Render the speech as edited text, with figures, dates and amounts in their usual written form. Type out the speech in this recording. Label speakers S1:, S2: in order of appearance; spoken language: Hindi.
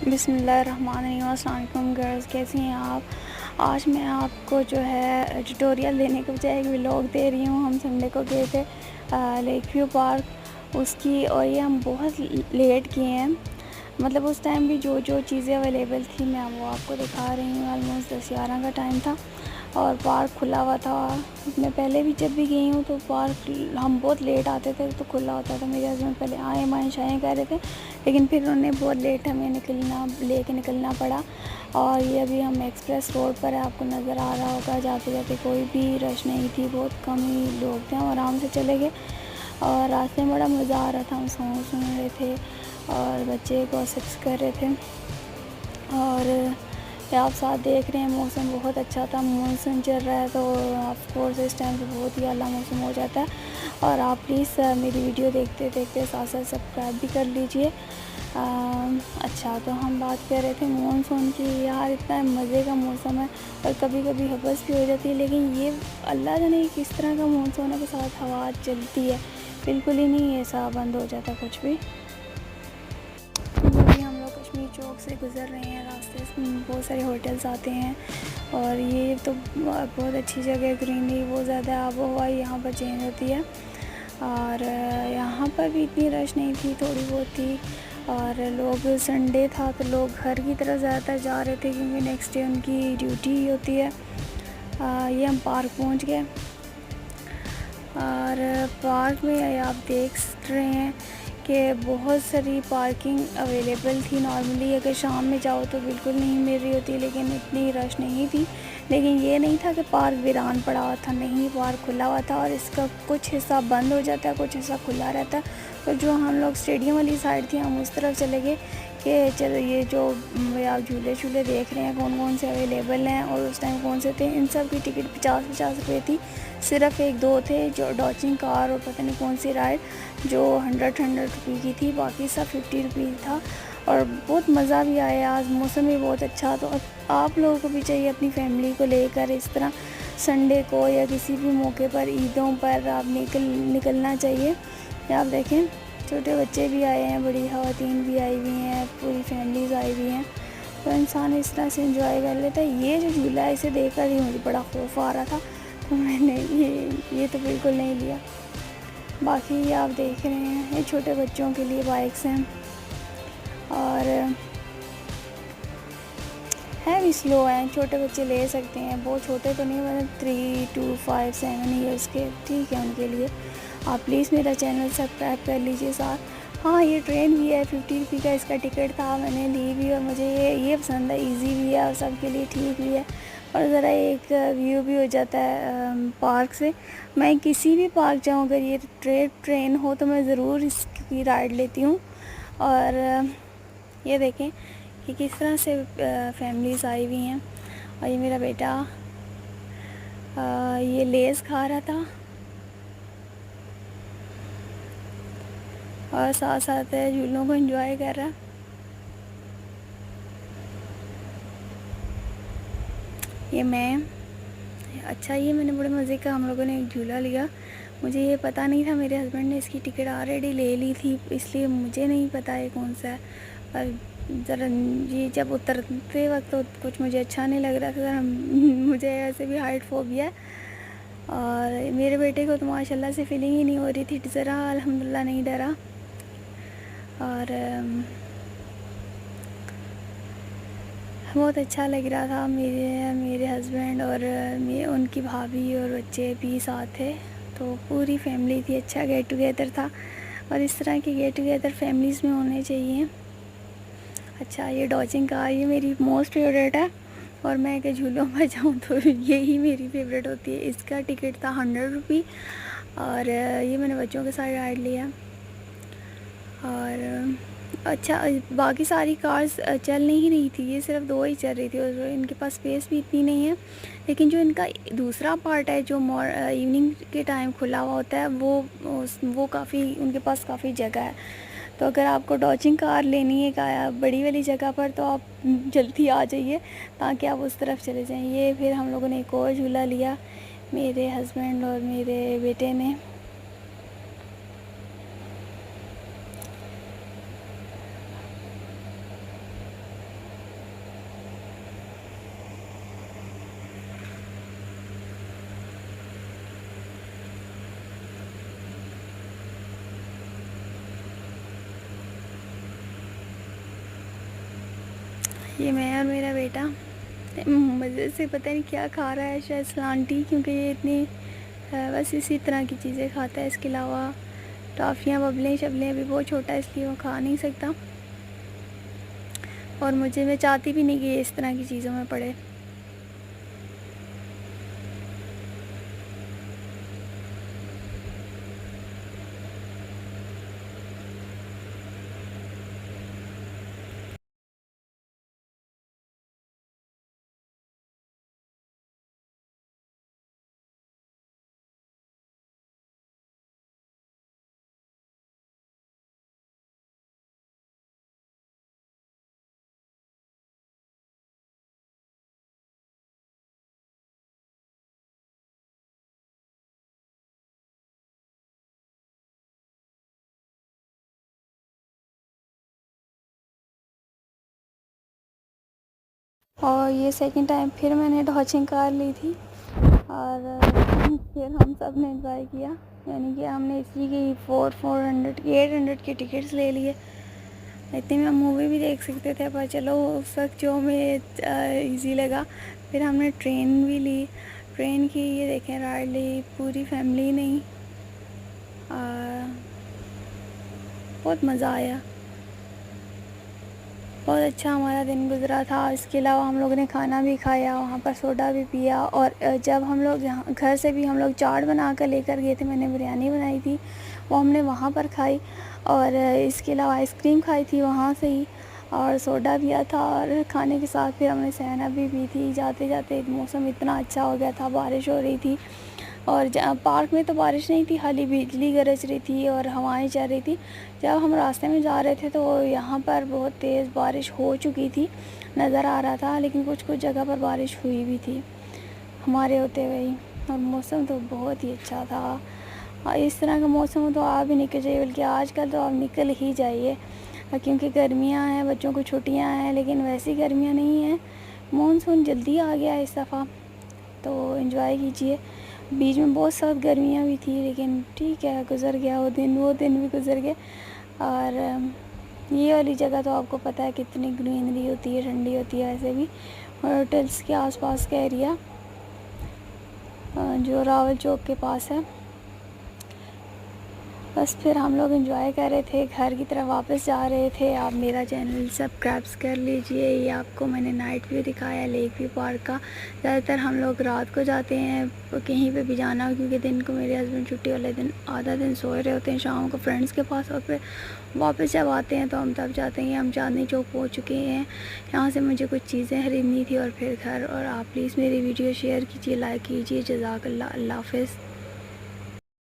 S1: बिस्मिल्लाहिर्रहमानिर्रहीम। अस्सलाम वालेकुम गर्ल्स, कैसी हैं आप। आज मैं आपको जो है ट्यूटोरियल देने के बजाय एक व्लॉग दे रही हूँ। हम संडे को गए थे लेक व्यू पार्क उसकी, और ये हम बहुत लेट किए हैं। मतलब उस टाइम भी जो जो चीज़ें अवेलेबल थी मैं वो आपको दिखा रही हूँ। ऑलमोस्ट 10-11 का टाइम था और पार्क खुला हुआ था। मैं पहले भी जब भी गई हूँ तो पार्क हम बहुत लेट आते थे तो खुला होता था। मेरे हस्बैंड पहले आए माएँ शाएँ कह रहे थे, लेकिन फिर उन्हें बहुत लेट हमें लेके निकलना पड़ा। और ये अभी हम एक्सप्रेस रोड पर है, आपको नज़र आ रहा होगा। जाते जाते कोई भी रश नहीं थी, बहुत कम ही लोग थे, हम आराम से चले गए और रास्ते में बड़ा मज़ा आ रहा था। हम सॉन्ग सुन रहे थे और बच्चे गॉसिप्स कर रहे थे। और आप साथ देख रहे हैं मौसम बहुत अच्छा था, मानसून चल रहा है तो ऑफ कोर्स इस टाइम पे बहुत ही आला मौसम हो जाता है। और आप प्लीज़ मेरी वीडियो देखते देखते साथ साथ सब्सक्राइब भी कर लीजिए। अच्छा, तो हम बात कर रहे थे मानसून की। यार इतना मज़े का मौसम है और कभी कभी हवस भी हो जाती है, लेकिन ये अल्लाह जाने किस तरह का मानसून है के साथ हवा चलती है, बिल्कुल ही नहीं ऐसा बंद हो जाता कुछ भी। अभी हम लोग कश्मीर चौक से गुज़र रहे हैं, रास्ते से बहुत सारे होटल्स आते हैं और ये तो बहुत अच्छी जगह है। ग्रीनरी बहुत ज़्यादा, आबो हवा यहाँ पर चेंज होती है। और यहाँ पर भी इतनी रश नहीं थी, थोड़ी बहुत थी। और लोग, संडे था तो लोग घर की तरफ ज़्यादातर जा रहे थे क्योंकि नेक्स्ट डे उनकी ड्यूटी होती है। ये हम पार्क पहुँच गए और पार्क में आप देख रहे हैं कि बहुत सारी पार्किंग अवेलेबल थी। नॉर्मली अगर शाम में जाओ तो बिल्कुल नहीं मिल रही होती, लेकिन इतनी रश नहीं थी। लेकिन ये नहीं था कि पार्क वीरान पड़ा हुआ था, नहीं, पार्क खुला हुआ था और इसका कुछ हिस्सा बंद हो जाता है, कुछ हिस्सा खुला रहता है। तो जो हम लोग स्टेडियम वाली साइड थी हम उस तरफ चले गए कि चलो ये जो आप झूले शूले देख रहे हैं कौन कौन से अवेलेबल हैं और उस टाइम कौन से थे, इन सब की टिकट 50-50 रुपये थी। सिर्फ़ 1-2 थे जो डॉचिंग कार और पता नहीं कौन सी राइड जो 100 रुपये की थी, बाकी सब 50 रुपये था। और बहुत मज़ा भी आया, आज मौसम भी बहुत अच्छा। तो आप लोगों को भी चाहिए अपनी फैमिली को लेकर इस तरह संडे को या किसी भी मौके पर, ईदों पर आप निकलना चाहिए। आप देखें छोटे बच्चे भी आए हैं, बड़ी ख़वातीन भी आई हुई हैं, पूरी फैमिलीज़ आई हुई हैं, तो इंसान इस तरह से एंजॉय कर लेता है। ये जो झूला है इसे देखकर ही मुझे बड़ा खौफ आ रहा था, तो मैंने ये तो बिल्कुल नहीं लिया। बाकी आप देख रहे हैं ये छोटे बच्चों के लिए बाइक्स हैं और है भी स्लो हैं, छोटे बच्चे ले सकते हैं, बहुत छोटे तो नहीं, मतलब 3 to 5 7 ईयर्स के, ठीक है उनके लिए। आप प्लीज़ मेरा चैनल सब्सक्राइब कर लीजिए साथ। हाँ, ये ट्रेन भी है, 50 रुपये का इसका टिकट था, मैंने ली भी और मुझे ये पसंद है, इजी भी है और सबके लिए ठीक भी है और ज़रा एक व्यू भी हो जाता है पार्क से। मैं किसी भी पार्क जाऊँ अगर ये ट्रेन हो तो मैं ज़रूर इसकी राइड लेती हूँ। और ये देखें कि किस तरह से फैमिलीज़ आई हुई हैं। और ये मेरा बेटा ये लेज़ खा रहा था और साथ साथ झूलों को एंजॉय कर रहा है। ये मैं, अच्छा, ये मैंने बड़े मज़े का, हम लोगों ने एक झूला लिया। मुझे ये पता नहीं था, मेरे हस्बैंड ने इसकी टिकट ऑलरेडी ले ली थी, इसलिए मुझे नहीं पता ये कौन सा है। पर ज़रा ये जब उतरते वक्त तो कुछ मुझे अच्छा नहीं लग रहा था। मुझे ऐसे भी हाइट फोबिया है और मेरे बेटे को तो माशाल्लाह से फीलिंग ही नहीं हो रही थी, ज़रा अल्हम्दुलिल्लाह नहीं डरा। और बहुत अच्छा लग रहा था। मेरे हस्बैंड और उनकी भाभी और बच्चे भी साथ थे, तो पूरी फैमिली थी। अच्छा गेट टुगेदर था और इस तरह के गेट टुगेदर फैमिलीज़ में होने चाहिए। अच्छा, ये डॉचिंग कार ये मेरी मोस्ट फेवरेट है और मैं के झूलों पर जाऊँ तो यही मेरी फेवरेट होती है। इसका टिकट था 100 रुपये और ये मैंने बच्चों के साथ राइड लिया। और अच्छा, बाकी सारी कार्स चल नहीं रही थी, ये सिर्फ 2 ही चल रही थी और इनके पास स्पेस भी इतनी नहीं है। लेकिन जो इनका दूसरा पार्ट है जो इवनिंग के टाइम खुला हुआ होता है वो काफ़ी, उनके पास काफ़ी जगह है। तो अगर आपको डॉचिंग कार लेनी है का बड़ी वाली जगह पर तो आप जल्दी आ जाइए ताकि आप उस तरफ चले जाएँ। ये फिर हम लोगों ने एक और झूला लिया, मेरे हस्बैंड और मेरे बेटे ने। ये मैं और मेरा बेटा मज़े से पता नहीं क्या खा रहा है, शायद सलांटी, क्योंकि ये इतनी बस इसी तरह की चीज़ें खाता है। इसके अलावा टॉफ़ियाँ, बबलें शबलें, अभी बहुत छोटा है इसलिए वो खा नहीं सकता। और मैं चाहती भी नहीं कि ये इस तरह की चीज़ों में पड़े। और ये सेकंड टाइम फिर मैंने डॉचिंग कार ली थी और फिर हम सब ने एंजॉय किया। यानी कि हमने इसी की 400 की 800 की टिकट्स ले लिए। इतने में हम मूवी भी देख सकते थे, पर चलो उस वक्त जो हमें ईज़ी लगा। फिर हमने ट्रेन भी ली, ट्रेन की ये देखें राइड ली, पूरी फैमिली नहीं, बहुत मज़ा आया। बहुत अच्छा हमारा दिन गुज़रा था। इसके अलावा हम लोगों ने खाना भी खाया, वहाँ पर सोडा भी पिया। और जब हम लोग यहाँ घर से भी हम लोग चाट बना कर लेकर गए थे, मैंने बिरयानी बनाई थी, वो हमने वहाँ पर खाई। और इसके अलावा आइसक्रीम खाई थी वहाँ से ही, और सोडा पिया था। और खाने के साथ फिर हमने सहना भी पी थी। जाते जाते मौसम इतना अच्छा हो गया था, बारिश हो रही थी। और पार्क में तो बारिश नहीं थी, खाली बिजली गरज रही थी और हवाएं चल रही थी। जब हम रास्ते में जा रहे थे तो यहाँ पर बहुत तेज़ बारिश हो चुकी थी, नज़र आ रहा था, लेकिन कुछ कुछ जगह पर बारिश हुई भी थी हमारे होते हुए ही। और मौसम तो बहुत ही अच्छा था। इस तरह का मौसम हो तो आप भी निकल जाइए, बल्कि आजकल तो आप निकल ही जाइए, क्योंकि गर्मियाँ हैं, बच्चों को छुट्टियाँ हैं। लेकिन वैसी गर्मियाँ नहीं हैं, मानसून जल्दी आ गया है इस दफ़ा, तो एंजॉय कीजिए। बीच में बहुत सख्त गर्मियाँ भी थी, लेकिन ठीक है, गुज़र गया वो दिन भी गुज़र गए। और ये वाली जगह तो आपको पता है कितनी ग्रीनरी होती है, ठंडी होती है। वैसे भी होटल्स के आसपास का एरिया जो रावल चौक के पास है। बस फिर हम लोग एंजॉय कर रहे थे, घर की तरफ वापस जा रहे थे। आप मेरा चैनल सब्सक्राइब कर लीजिए। ये आपको मैंने नाइट व्यू दिखाया लेक व्यू पार्क का। ज़्यादातर हम लोग रात को जाते हैं कहीं पे भी जाना हो, क्योंकि दिन को मेरे हस्बैंड छुट्टी वाले दिन आधा दिन सोए रहे होते हैं शाम को फ्रेंड्स के पास, और फिर वापस जब आते हैं तो हम तब जाते हैं। हम चांदनी चौक पहुँच चुके हैं, यहाँ से मुझे कुछ चीज़ें खरीदनी थी और फिर घर। और आप प्लीज़ मेरी वीडियो शेयर कीजिए, लाइक कीजिए। जज़ाकल्लाह, अल्लाह हाफ़िज़।